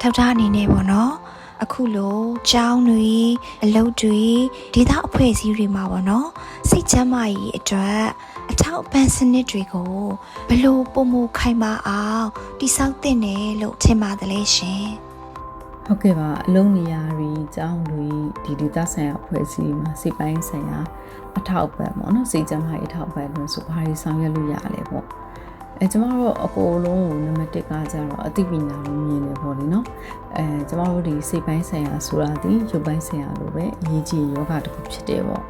ထောက်ထားအနေနဲ့ပေါ့နော်အခုလိုကျောင်းတွေအလုပ်တွေဒေသအဖွဲ့အစည်းတွေမှာပေါ့နော်စိတ်ချမ်းသာရေးအတွက်အထောက်အပံ့စနစ်တွေကိုဘယ်လိုပုံမခိုင်မာအောင်တိစောက်တင်တယ်လို့ထင်ပါတယ်လေရှင်ဟုတ်ကဲ့ပါအလုံးနေရာတွေကျောင်းတွေဒီဒေသဆိုင်ရာအဖွဲ့အစည်းမှာစိတ်ပိုင်းဆိုင်ရာအထောက်အပံ့ပေါ့နော်စိတ်ချမ်းသာရေးအထောက်အပံ့လို့ဆိုဘာတွေဆောင်ရွက်လို့ရလဲပေါ့ကျမတို့အကိုလုံးကိုနံပါတ်1ကကြတော့အသိပညာလို့မြင်တယ်ပေါ့လေနော်ကျမတို့ဒီစိတ်ပိုင်းဆိုင်ရာဆိုတာဒီရုပ်ပိုင်းဆိုင်ရာလိုပဲအရေးကြီးယောဂတစ်ခုဖြစ်တယ်ပေါ့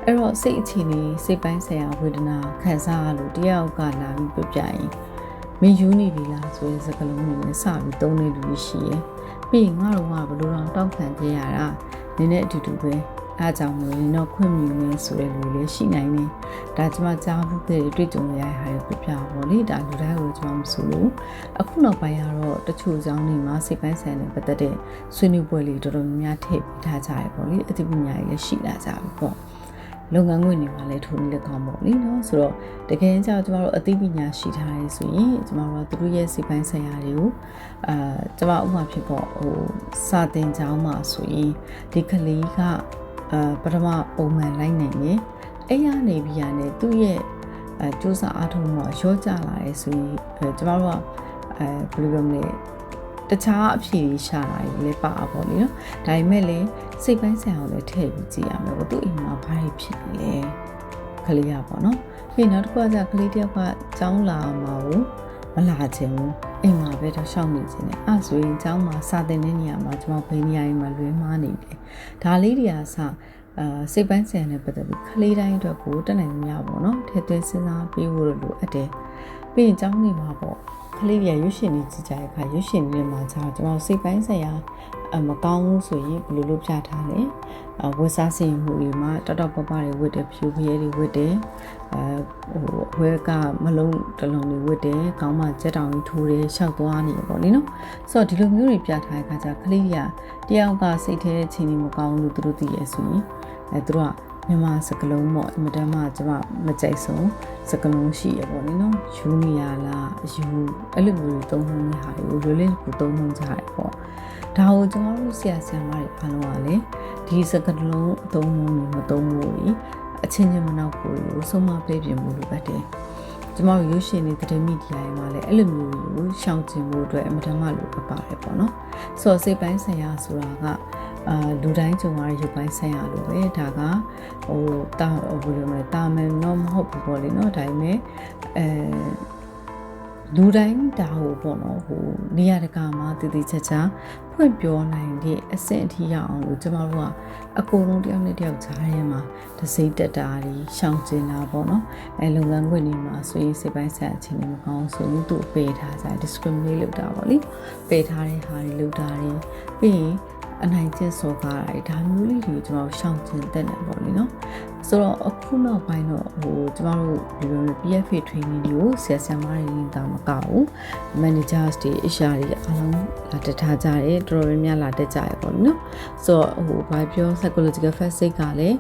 အဲ့တော့စိတ်အခြေအနေစိတ်ပိုင်းဆိုင်ရာဝေဒနာခံစားရလို့တယောက်ကလာပြီးပြပြရင်မင်းယူနေပြီလားဆိုတဲ့စကားလုံးတွေနဲ့စပြီးသုံးနေလူရှိရယ်ပြီးရင်ငါတို့ကဘလို့တော့တောက်ခံကြရတာနည်းနည်းအတူတူပဲအားကြောင့်မလို့တော့ခွင့်မြူနေဆိုတဲ့လူလည်းရှိနိုင်တယ်ဒါကျမကြားဘူးတဲ့တွေ့ကြုံရတဲ့ဟာတွေပြပြပါလေဒါလူတိုင်းကိုကျမမဆိုလို့အခုနောက်ပိုင်းကတော့တချို့ကျောင်းတွေမှာစိတ်ပိုင်းဆိုင်နဲ့ပတ်သက်တဲ့ဆွေးနွေးပွဲလေးတော်တော်များများထည့်ပေးထားကြရပေါ့လေအသိပညာတွေလည်းရှိလာကြပြီပေါ့လုပ်ငန်းခွင်တွေမှာလည်းထိုးနေလက်ကောင်းပေါ့လေနော်ဆိုတော့တကယ်ကြောင့်ကျမတို့အသိပညာရှိထားရဲဆိုရင်ကျမတို့ကသူတို့ရဲ့စိတ်ပိုင်းဆိုင်ရာတွေကိုကျမဥပမာဖြစ်ပေါ့စာသင်ကျောင်းမှာဆိုရင်ဒီကလေးကပထမပုံမှန်လိုက်နိုင်တယ်အဲ့ရနေပြီးရတယ်သူ့ရဲ့စူးစမ်းအားထုတ်မှုရောကြလာရဲဆိုရင်ကျမတို့ကဘယ်လိုပြောမလဲတခြားအဖြေရှာတာလည်းပါပေါ့လေနော်ဒါပေမဲ့လည်းစိတ်ပိုင်းဆိုင်အောင်လည်းထည့်ပြီးကြည့်ရမယ်ပေါ့သူ့အိမ်မှာဘာဖြစ်နေလဲကလေးရပေါ့နော်ပြီးနောက်တစ်ခုကကလေးတယောက်ကကျောင်းလာမှာကိုမလာချင်ဘူးအိမ်မှာပဲတော့ရှောင်နေခြင်းနဲ့အဲ့ဆိုရင်ကျောင်းမှာစာသင်တဲ့နေရာမှာကျွန်တော်ဘယ်နေရာမှာလွဲမှားနေတယ်ဒါလေးတွေကစစိတ်ပိုင်းဆိုင်နဲ့ပတ်သက်ပြီးကလေးတိုင်းအတွက်ကိုတက်နိုင်ကြပါတော့ထည့်သွင်းစဉ်းစားပေးဖို့လိုအပ်တယ်ပြီးရင်ကျောင်းနေမှာပေါ့ကလေးတွေရွှေရှင်နေကြည့်ကြတဲ့အခါရွှေရှင်နေမှာကျွန်တော်စိတ်ပိုင်းဆိုင်ရာမကောင်းဘူးဆိုရင်ဘယ်လိုလုပ်ပြထားလဲဝတ်စားစင်မှုတွေမှာတော်တော်ပပတွေဝတ်တယ်ဖြူဖျဲတွေဝတ်တယ်ဝဲကမလုံးတလုံးတွေဝတ်တယ်ခေါင်းမှာကြက်တောင်ကြီးထိုးတယ်ရှောက်သွားနေပေါ့လေနော်ဆိုတော့ဒီလိုမျိုးတွေပြထားတဲ့အခါကျကလေးတွေကတယောက်ကစိတ်ထဲချင်းနေမကောင်းလို့သူတို့သိရဆိုရင်သူတို့ကမြန်မာစကလုံးပေါ့အမတမ်းမှကျမမကြိုက်ဆုံးစကလုံးရှိရပေါ့နော်ယူနေရလားယူအဲ့လိုမျိုးသုံးနှုန်းနေတာတွေကိုလွယ်လင်းကိုသုံးနှုန်းကြရပေါ့ဒါကိုကျွန်တော်တို့ဆရာဆရာမတွေအားလုံးကလည်းဒီစကလုံးအသုံးနှုန်းတွေမသုံးဘူးအချင်းချင်းမနောက်ကိုဆုံးမပေးပြင်မှုလိုအပ်တယ်ကျမတို့ရွှေရှင်နေတဲ့မီဒီယာတွေမှာလည်းအဲ့လိုမျိုးကိုရှောင်ကျဉ်မှုအတွက်အမတမ်းမှလိုအပ်ပါတယ်ပေါ့နော်ဆိုတော့စိတ်ပိုင်းဆိုင်ရာဆိုတာကလူတိုင်းကြုံရတဲ့ရုပ်ပိုင်းဆိုင်ရာလိုပဲဒါကတာဘယ်လိုလဲတာမယ်တော့မဟုတ်ဘူးပေါ့လေနော်ဒါပေမဲ့လူတိုင်းဒါဟိုပေါ့နော်နေရာတကာမှာတည်တည်ချာချာဖွင့်ပြောနိုင်တဲ့အဆင့်အထိရအောင်လို့ကျမတို့ကအကုန်လုံးတယောက်နဲ့တယောက်ကြားထဲမှာတစိမ့်တက်တာတွေရှောင်ကျဉ်တာပေါ့နော်လုပ်ငန်းခွင်တွေမှာဆိုရင်စိတ်ပိုင်းဆိုင်ရာအခြေအနေမကောင်းဆိုရင်သူ့ပယ်ထားကြ discriminate လုပ်တာပေါ့လေပယ်ထားတဲ့ဟာတွေလုပ်တာတွေပြီးရင်အနိုင်ကျင့်စော်ကားတာဒါမျိုးလေးတွေကျွန်တော်ရှောင်ကျဉ်တက်နေပေါ့လေနော်ဆိုတော့အခုနောက်ပိုင်းတော့ကျွန်တော်တို့ဒီလို PFA training တွေကိုဆရာဆရာမတွေရင်တာမကဘူး managers တွေ HR တွေအားလုံးလာတက်ထားကြတယ်တော်တော်များများလာတက်ကြရပေါ့နော်ဆိုတော့ဘာပြော psychological first aid ကလည်း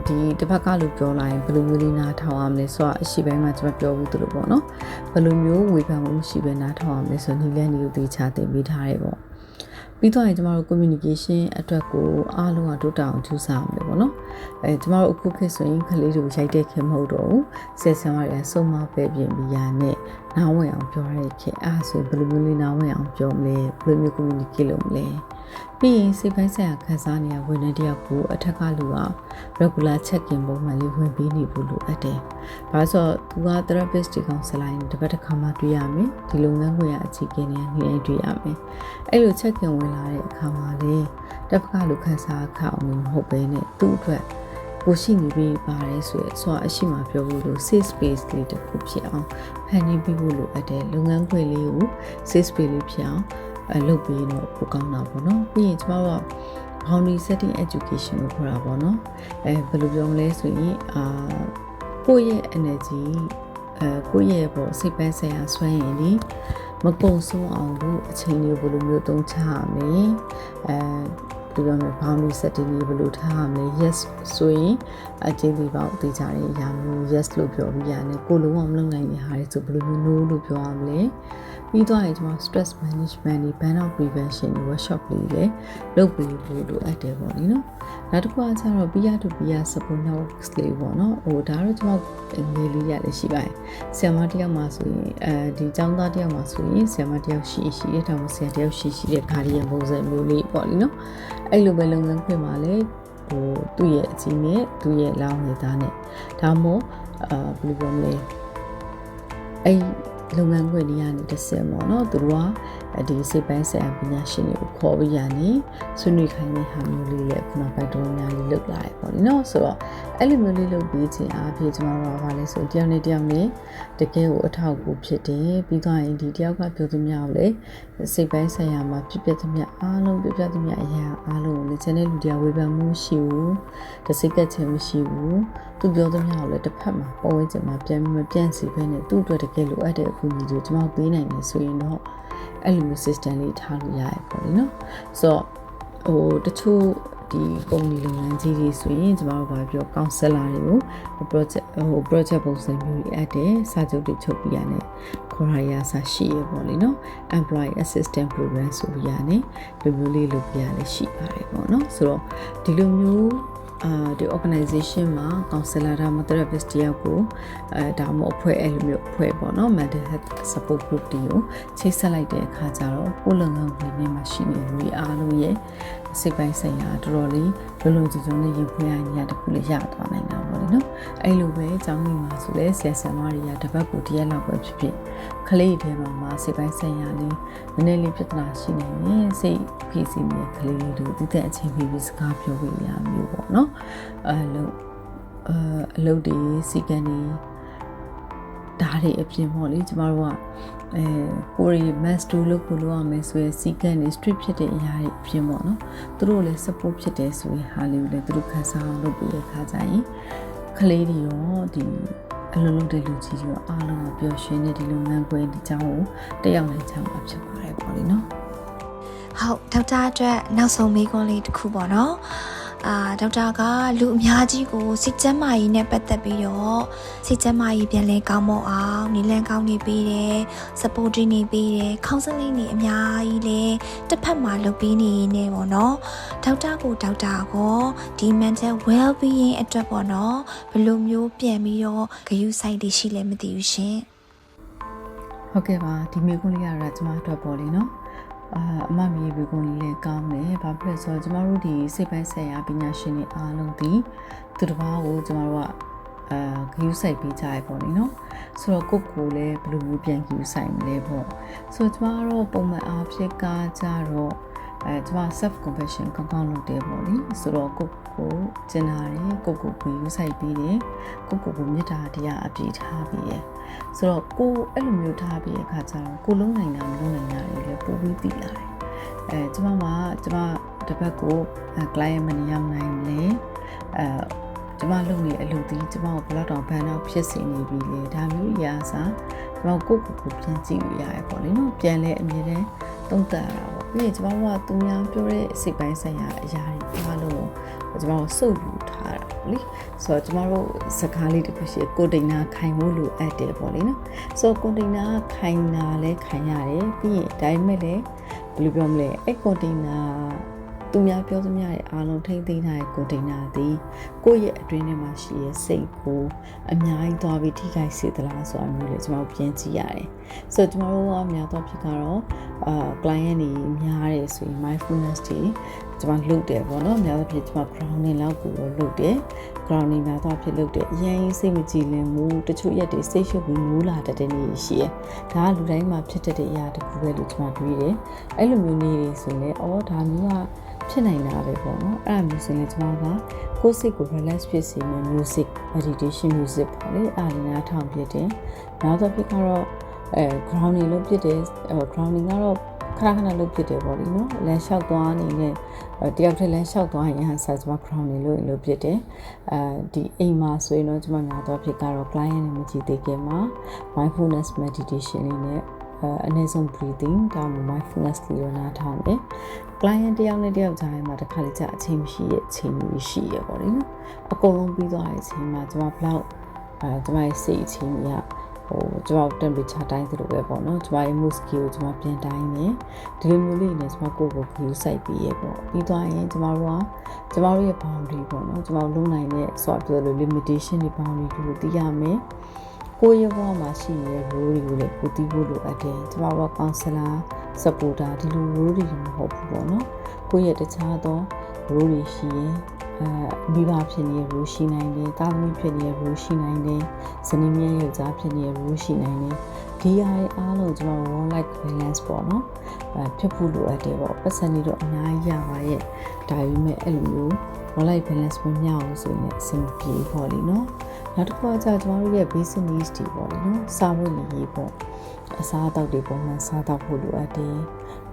ဒီတစ်ဖက်ကလို့ပြောလိုက်ရင်ဘယ်လိုမျိုးလေးနားထောင်ရမလဲဆိုတော့အရှိပိုင်းမှာကျွန်တော်ပြောဘူးသူလို့ပေါ့နော်ဘယ်လိုမျိုးဝေဖန်မှုရှိပဲနားထောင်ရမလဲဆိုတော့ဒီလည်းနေကိုသိချသင်ပေးထားတယ်ပေါ့ပြီးတော့ကျမတို့ communication အတွက်ကိုအားလုံးကတိုးတက်အောင်ကြိုးစားရမယ်ပေါ့နော်ကျမတို့အခုခေတ်ဆိုရင်ကလေးတွေကိုရိုက်တဲ့ခေတ်မဟုတ်တော့ဘူးဆက်ဆံရတဲ့စုံမပဲပြင်ပြီးရနဲ့နားဝင်အောင်ပြောရတဲ့ခေတ်ဆိုဘယ်လိုမျိုးလေးနားဝင်အောင်ပြောမလဲဘယ်လိုမျိုး communicate လုပ်မလဲပြီးရင်စိတ်ပိုင်းဆိုင်ရာခံစားနေရဝန်ထမ်းတယောက်ကိုအထက်ကလူက regular check-in ပုံမှန်လေးဝင်ပေးနေဖို့လိုအပ်တယ်။ဘာလို့ဆိုတော့သူက therapist တွေကောင်ဆလိုင်းတစ်ပတ်တစ်ခါမှတွေ့ရမယ်။ဒီလုပ်ငန်းခွင်ကအကြီးကျယ်နေနေတွေ့ရမယ်။အဲ့လို check-in ဝင်လာတဲ့အခါမှာလေတစ်ဖက်ကလူခံစားခအောင်မဟုတ်ဘဲနဲ့သူ့အတွက်ကိုရှိနေပြီးပါတယ်ဆိုတော့အရှိမပြောဘူးလို့ safe space လေးတစ်ခုဖြစ်အောင်ဖန်တီးပြီးဖို့လိုအပ်တယ်။လုပ်ငန်းခွင်လေးကို safe space လေးဖြစ်အောင်လုပ်ပြီးတော့ပိုကောင်းတာပေါ့နော်ပြီးရင်ကျမတို့က boundary setting education ကိုခေါ်တာပေါ့နော်ဘယ်လိုပြောမလဲဆိုရင်ကိုယ့်ရဲ့ energy ကိုယ့်ရဲ့ပေါ့စိတ်ပိုင်းဆိုင်ရာစွမ်းရည်ဒီမကုန်ဆုံးအောင်လို့အချိန်လေးဘယ်လိုမျိုးသုံးချရမလဲဒီလိုမျိုး boundary setting လေးဘယ်လိုထားရမလဲ yes ဆိုရင်အချင်းဒီပေါ့သိကြတဲ့အရာမျိုး yes လို့ပြောပြီးရတယ်ကိုလုံးဝမလုပ်နိုင်တဲ့ဟာတွေဆိုဘယ်လိုမျိုး no လို့ပြောရမလဲ ပြီးသွားရင်ကျွန်တော် stress management တွေ burnout prevention တွေ workshop လေးလည်းလုပ်ပေးဖို့လိုအပ်တယ်ပေါ့လေနော်နောက်တစ်ခုကကျတော့ peer to peer support networks လေးပေါ့နော်ဟိုဒါတော့ကျွန်တော်ငယ်လေးရလည်းရှိပါတယ်ဆရာမတစ်ယောက်မှာဆိုရင်ဒီကျောင်းသားတစ်ယောက်မှာဆိုရင်ဆရာမတစ်ယောက်ရှိတဲ့ဒါမှဆရာတစ်ယောက်ရှိတဲ့ခါရီယံပုံစံမျိုးလေးပေါ့လေနော်အဲ့လိုပဲလုပ်ငန်းခွင်မှာလည်းဟိုသူ့ရဲ့အကြီးနဲ့သူ့ရဲ့လောင်းရည်သားနဲ့ဒါမှမဟုတ်ဘယ်လိုပြောမလဲအဲ့လုပ်ငန်းခွင်တွေကနေတစ်ဆင့်ပေါ့နော်သူတို့ကဒီစိတ်ပိုင်းဆိုင်ရာပညာရှင်တွေကိုခေါ်ပြီးရနေဆွေးနွေးခိုင်းတဲ့ဟာမျိုးလေးလည်းခုနပိုက်တော်များလေးလုပ်လာတယ်ပေါ့နော်ဆိုတော့အဲ့လိုမျိုးလေးလုပ်ပြီးခြင်းအားဖြင့်ကျွန်တော်တို့ကဘာလဲဆိုတယောက်နဲ့တယောက်နဲ့တကယ်ကိုအထောက်အကူဖြစ်တယ်ပြီးသွားရင်ဒီတယောက်ကပြောသူများကိုလည်းစိတ်ပိုင်းဆိုင်ရာမှာဖြစ်ပျက်သမျှအားလုံးပြပြသမျှအရာအားလုံးကိုလည်းကျန်တဲ့လူတယောက်ဝေဖန်မှုရှိဘူးတစိတ်ကချင်မရှိဘူးသူပြောသမျှကိုလည်းတစ်ဖက်မှာပုံဝဲချင်မှာပြန်ပြီးမပြန့်စီဘဲနဲ့သူ့အတွက်တကယ်လိုအပ်တဲ့အကူအညီတွေကျွန်တော်ပေးနိုင်နေဆိုရင်တော့အဲ့လိုမျိုး system လေးထားလို့ရတယ်ပေါ့လေနော်ဆိုတော့ဟိုတချို့ဒီကုမ္ပဏီလုပ်ငန်းကြီးတွေဆိုရင်ကျွန်တော်တို့ဘာပြော counselor တွေကို project ပုံစံမျိုးတွေအပ်တယ်စာချုပ်တွေချုပ်ပြရတယ်ခေါ်ရရဆာရှိရပေါ့လေနော် employee assistant program ဆိုပြရတယ်ဒီမျိုးလေးလုပ်ပြရလည်းရှိပါတယ်ပေါ့နော်ဆိုတော့ဒီလိုမျိုးဒီ organization မှာ counselor ဒါမှ therapist တယောက်ကိုဒါမှအဖွဲ့အဲ့လိုမျိုးအဖွဲ့ပေါ့နော် mental health support group တွေကိုချိတ်ဆက်လိုက်တဲ့အခါကျတော့ကိုယ်လုပ်ငန်းဝင်နေမှာရှိနေလူအားလုံးရဲ့စိတ်ပိုင်းဆိုင်ရာတော်တော်လေးလုံခြုံခြုံနဲ့ရင်ဖွင့်ရနေရတခုလေးရသွားနိုင်တာပေါ့လေနော်အဲ့လိုပဲအကြောင်းရင်းမှာဆိုလဲဆရာဆရာမတွေကတစ်ပတ်ကိုတရက်လောက်ပဲဖြစ်ဖြစ်ခလေးတွေမှာစိတ်ပိုင်းဆိုင်ရာလေးနည်းနည်းလေးပြဿနာရှိနေရင်စိတ်ဖိစီးနေတဲ့ကလေးလေးတို့ဒီတဲ့အချိန်ပြီးစကားပြောပြရမျိုးပေါ့နော်အလုပ်တွေစီကံတွေဒါတွေအပြင်ပေါ့လေကျမတို့ကကိုရီ master လို့ကိုလိုရမယ်ဆိုရင်စီကံတွေ street ဖြစ်တဲ့အရာတွေအပြင်ပေါ့နော်သူတို့လည်း support ဖြစ်တယ်ဆိုရင်ဟာလေးကိုလည်းသူတို့ခံစားအောင်လုပ်ပြီးတဲ့ခါကျရင်ကလေးတွေရောဒီအလုံးလုံးတဲ့လူကြီးတွေရောအားလုံးကပျော်ရွှင်တဲ့ဒီလုပ်ငန်းခွင်ဒီကြောင်းကိုတက်ရောက်နိုင်ချမ်းမှာဖြစ်ပါတယ်ပေါ့လေနော်ဟုတ်ဒေါက်တာအတွက်နောက်ဆုံးမေးခွန်းလေးတစ်ခုပေါ့နော်ဒေါက်တာကလူအများကြီးကိုစိတ်ကျန်းမာရေးနဲ့ပတ်သက်ပြီးတော့စိတ်ကျန်းမာရေးပြန်လဲကောင်းမို့အောင်နည်းလမ်းကောင်းနေပေးတယ် supporting နေပေးတယ် counseling နေအများကြီးလဲတစ်ဖက်မှာလုပ်ပေးနေနေပေါ့နော်ဒေါက်တာကိုဒီ mental well being အတွက်ပေါ့နော်ဘယ်လိုမျိုးပြန်ပြီးတော့ဂရုစိုက်တွေရှိလဲမသိဘူးရှင်ဟုတ်ကဲ့ပါဒီမိကုန်းလေးကတော့ကျွန်မအတွက်ပေါ့လေနော်အမမီဘီကွန်လေးလည်းကောင်းတယ်ဘာဖြစ်လဲဆိုတော့ကျမတို့ဒီစိတ်ပိုင်းဆိုင်ရာပညာရှင်တွေအားလုံးဒီသူတစ်ပါးကိုကျမတို့ကဂရုစိုက်ပေးကြရပေါ့နော်ဆိုတော့ကိုယ့်ကိုယ်လည်းဘယ်လိုမျိုးပြန်ဂရုစိုက်မလဲပေါ့ဆိုတော့ကျမတို့ပုံမှန်အားဖြင့်ကကြတော့ကျမ self compassion ကောင်းလုပ်တယ်ပေါ့လေဆိုတော့ကိုကျင်လာတယ်ကိုဂရုစိုက်ပေးတယ်ကိုမေတ္တာတရားအပြည့်ထားပြီးရယ်ဆိုတော့ကိုအဲ့လိုမျိုးထားပြီးတဲ့အခါကျတော့ကိုလုံးနိုင်တာမလုံးနိုင်တာတွေလည်းပိုပြီးသိလာတယ်ကျမတစ်ပတ်ကို client မနေရောက်နိုင်လေကျမလုပ်နေအလုပ်ဒီကျမကိုဘလောက်တောင်ဘန်တော့ဖြစ်စီနေပြီလေဒါမျိုးကြီးအားစားကျမကိုပြန်ကြည့်ရရပေါ့လေနော်ပြန်လဲအမြဲတမ်းသုံးသပ်ရတာပေါ့ပြီးရင်ကျမတို့ကသူများပြောတဲ့စိတ်ပိုင်းဆိုင်ရာအရာတွေအားလုံးကျမတို့စုပ်ယူထားတာပေါ့လေဆိုတော့ကျမတို့စကားလေးတစ်ခုရှိကိုတိန်နာခိုင်ဖို့လိုအပ်တယ်ပေါ့လေနော်ဆိုတော့ကိုတိန်နာခိုင်တာလဲခိုင်ရတယ်ပြီးရင်ဒါပေမဲ့လည်းဘယ်လိုပြောမလဲအဲ့ကိုတိန်နာသူများပြောသမျှရဲ့အားလုံးထိမ့်သိမ်းထားတဲ့ကိုတိန်နာသည်ကိုယ့်ရဲ့အတွင်းထဲမှာရှိရဲ့စိတ်ကိုအများကြီးသွားပြီးထိခိုက်စေသလားဆိုတာမျိုးလေကျမတို့ပြန်ကြည့်ရတယ်ဆိုတော့ကျမတို့ကများသောဖြစ်ကတော့client တွေများတယ်ဆိုရင် mindfulness တွေကျမလုပ်တယ်ပေါ့နော်များသောဖြစ်ကျမ grounding လောက်ကိုလုပ်တယ် grounding များသောဖြစ်လုပ်တယ်အရင်စိတ်မကြည်လင်မှုတချို့ရက်တွေစိတ်ရှုပ်ပြီးမူးလာတတ်တဲ့နေ့ရှိတယ်ဒါကလူတိုင်းမှာဖြစ်တတ်တဲ့အရာတစ်ခုပဲလို့ကျမတွေးတယ်အဲ့လိုမျိုးနေ့တွေဆိုရင်လည်းဒါမျိုးကဖြစ်နိုင်တာပဲပေါ့နော်အဲ့ဒါမျိုးဆိုရင်ကျမကကိုယ်စိတ်ကို relax ဖြစ်စေမယ့် music meditation music ပေါ့လေအားလည်းနားထောင်ပြတယ်နောက်တော့ဖြစ်ကတော့grounding လုပ်ဖြစ်တယ် grounding ကတော့ခဏလုပ်ဖြစ်တယ်ပေါ့လေနော်လမ်းလျှောက်သွားနေနဲ့တယောက်တည်းလမ်းလျှောက်သွားရင်ဆာကျမ grounding လုပ်ဖြစ်တယ်ဒီအိမ်မှာဆိုရင်တော့ကျမများတော့ဖြစ်ကတော့ client နဲ့မကြည့်သေးခင်မှာ mindfulness meditation လေးနဲ့အနည်းဆုံး breathing ဒါမှ mindfulness လေးတော့နားထောင်တယ် client တယောက်နဲ့တယောက်ကြားထဲမှာတစ်ခါလေကြာအချိန်မရှိရဲ့အချိန်ကြီးရှိရပေါ့လေနော်အကုန်လုံးပြီးသွားတဲ့အချိန်မှာကျမဘလောက်ကျမရဲ့စိတ်အချိန်ကြီးက ကျွန်တော် temperature တိုင်းသလိုပဲပေါ့နော်ကျွန်မရဲ့ mood skill ကိုကျွန်မပြန်တိုင်းနေဒီလိုမျိုးလေးနဲ့ကျွန်မကိုယ့်ကို view စိုက်ပြီးရပေါ့ပြီးသွားရင်ကျွန်တော်တို့ရဲ့ boundary ပေါ့နော်ကျွန်တော်လုံးနိုင်တဲ့ဆိုတော့ပြောလို့ limitation တွေ boundary တွေကိုသိရမယ်ကိုယ့်ရဲ့ဘဝမှာရှိနေတဲ့ role တွေကိုလည်းကိုသိဖို့လိုအပ်တယ်ကျွန်တော်တို့ counselor supporter ဒီလို role တွေမဟုတ်ဘူးပေါ့နော်ကိုယ့်ရဲ့တခြားသော role တွေရှိရင်မိဘဖြစ်နေတဲ့ role ရှိနိုင်တယ်တာသမီဖြစ်နေတဲ့ role ရှိနိုင်တယ်ဇနီးမြတ်ယောက်ျားဖြစ်နေတဲ့ role ရှိနိုင်တယ်ဒီအရာတွေအားလုံးကျွန်တော် work life balance ပေါ့နော်ဖြစ်ဖို့လိုအပ်တယ်ပေါ့ပတ်စံနေတော့အများကြီးရပါရဲ့ဒါပေမဲ့အဲ့လိုမျိုး work life balance မမျှဘူးဆိုရင်အဆင်မပြေပေါ့လေနော်နောက်တစ်ခုကကျွန်တော်တို့ရဲ့ basic needs တွေပေါ့လေနော်စားဖို့နေရေးပေါ့အစားအသောက်တွေပုံမှန်စားတော့ဖို့လိုအပ်တယ်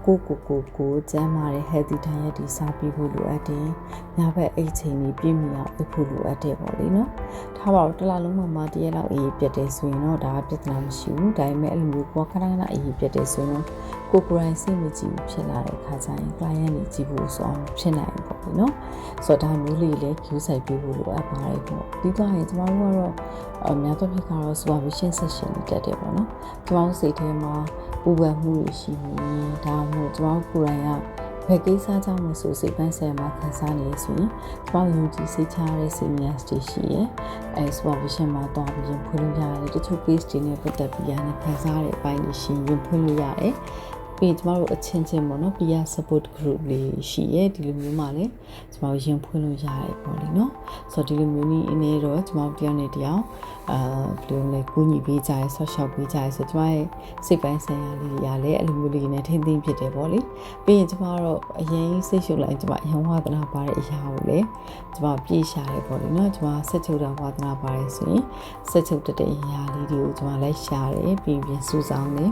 ကိုကျန်းမာတဲ့ healthy diet တွေစားပြီးဖို့လိုအပ်တယ်။ညဘက်အိတ်ချိန်ကြီးပြည့်မီအောင်အိပ်ဖို့လိုအပ်တယ်ပေါ့လေနော်။ထားပါတော့တစ်လလုံးမှာတရက်လောက်အေးပြတ်တယ်ဆိုရင်တော့ဒါကပြဿနာမရှိဘူး။ဒါပေမဲ့အဲ့လိုမျိုးကိုခဏအေးပြတ်တယ်ဆိုရင်ကိုယ်တိုင်စိတ်မကြည့်ဘူးဖြစ်လာတဲ့အခါကျရင် client တွေကြည့်ဖို့ဆိုအောင်ဖြစ်နိုင်ပေါ့လေနော်။ဆိုတော့ဒါမျိုးလေးလည်း queue ဆိုင်ပေးဖို့လိုအပ်ပါတယ်ပေါ့။ပြီးတော့ရင်ကျမတို့ကတော့များသောအားဖြင့်ကတော့ supervision session တွေတက်တယ်ပေါ့နော်။ကျမတို့စိတ်ထဲမှာပူပန်မှုတွေရှိနေဒါမှမဟုတ်ကျွန်တော်ကိုယ်တိုင်ကဘယ်ကိစ္စကြောင့်မဆိုစိတ်ပိုင်းဆိုင်ရာခံစားနေဆိုရင်ကျွန်တော်ယုံကြည်စိတ်ချရတဲ့ seniors တွေရှိရဲsupervision မှာတော့ပြင်ဖွင့်လို့ရတယ်တချို့ case တွေနဲ့ပတ်သက်ပြီးရတဲ့ခံစားရတဲ့အပိုင်းတွေရှိရင်ဖွင့်လို့ရတယ်ပြီးကျွန်တော်တို့အချင်းချင်းပေါ့နော် peer support group လေးရှိရဲဒီလိုမျိုးမှလည်းကျွန်တော်ရင်ဖွင့်လို့ရတယ်ပေါ့လေနော်ဆိုတော့ဒီလိုမျိုးနည်းအနေတော့ကျွန်တော်ပြောနေတရားဘယ်လိုလဲကူညီပေးကြရဲဆော့ရှော့ပေးကြရဲဆိုကျွန်မရဲ့စိတ်ပိုင်းဆိုင်ရာလေးတွေကလည်းအဲ့လိုမျိုးလေးနဲ့ထိမ့်သိမ့်ဖြစ်တယ်ပေါ့လေပြီးရင်ကျွန်မတော့အရင်စိတ်ရှုပ်လိုက်ကျွန်မအယံဝါသနာပါတဲ့အရာကိုလည်းကျွန်မပြေးရှာတယ်ပေါ့လေနော်ကျွန်မဆက်ချုပ်တာဝါသနာပါတယ်ဆိုရင်ဆက်ချုပ်တဲ့အရာလေးတွေကိုကျွန်မလိုက်ရှာတယ်ပြီးရင်စူးစောင်းတယ်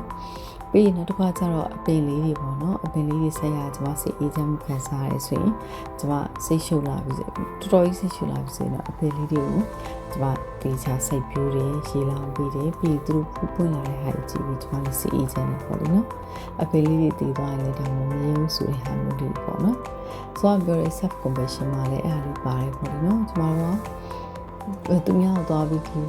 ပြီးရင်တစ်ခါကျတော့အပင်လေးတွေပေါ့နော်အပင်လေးတွေဆက်ရကျွန်မစိတ်အေးချမ်းမှုခံစားရဲဆိုရင်ကျွန်မစိတ်ရှုပ်လာပြီတော်တော်ကြီးစိတ်ရှုပ်လာပြီဆိုရင်တော့အပင်လေးတွေကိုကျွန်မတေချာစိတ်ပြိုးတယ်ရေလောင်ပြီးတယ်ပြီးသူတို့ပွင့်လာတဲ့ဟာကြည့်ပြီးကျွန်မလည်းစိတ်အေးချမ်းတယ်ပေါ့လေနော်အပင်လေးတွေတည်သွားရင်လည်းဒါမှမမြင်ဘူးဆိုတဲ့ဟာမျိုးတွေပေါ့နော်ဆိုတော့ပြောရဲ self compassion မှာလည်းအဲ့ဒါလေးပါတယ်ပေါ့လေနော်ကျွန်မတို့သူများတော့ပြီးသူ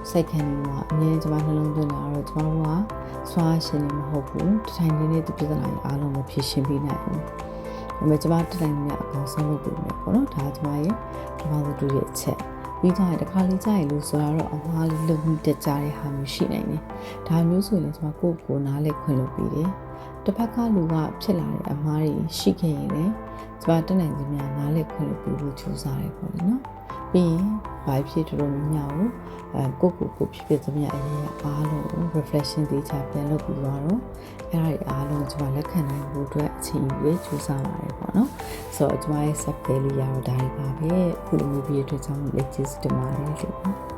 စိတ်ခံနေမှာအမြဲကျွန်မနှလုံးသွင်းတာတော့ကျွန်တော်တို့ကဆွာရှင်နေမဟုတ်ဘူးတထိုင်နေတဲ့သူပြဿနာတွေအားလုံးကိုဖြေရှင်းပေးနိုင်ဘူးဒါပေမဲ့ကျွန်မတထိုင်နေအကောင်ဆုံးလုပ်ပေးမယ်ပေါ့နော်ဒါကျွန်မရဲ့ဒီမှာတူတဲ့အချက်ပြီးတော့တခါလေးကြာရင်လို့ဆိုတာတော့အမှားလေးလုပ်ပြီးတက်ကြတဲ့ဟာမျိုးရှိနိုင်တယ်ဒါမျိုးဆိုရင်ကျွန်မကိုယ်နားလဲခွင့်လုပ်ပေးတယ်တစ်ဖက်ကလူကဖြစ်လာတဲ့အမှားတွေရှိခဲ့ရင်လည်းကျွန်မတက်နိုင်သမျှနားလဲခွင့်လုပ်ပေးလို့ကြိုးစားရပေါ့လေနော်ပြီးရင်ဘာဖြစ်တော်တော်များများကိုဖြစ်သမျှအရေးအားလုံး reflection တေချာပြန်လုပ်ပြီးတော့အဲ့ဒါအားလုံးကျွန်မလက်ခံနိုင်ဖို့အတွက်အချိန်ယူကြိုးစားရတယ်ပေါ့နော်ဆိုတော့ကျွန်မရဲ့ sub လေးရတော့ဒါတွေပါပဲအခုလိုမျိုးပြီးအတွက်ကြောင့် lecture တင်ပါတယ်လို့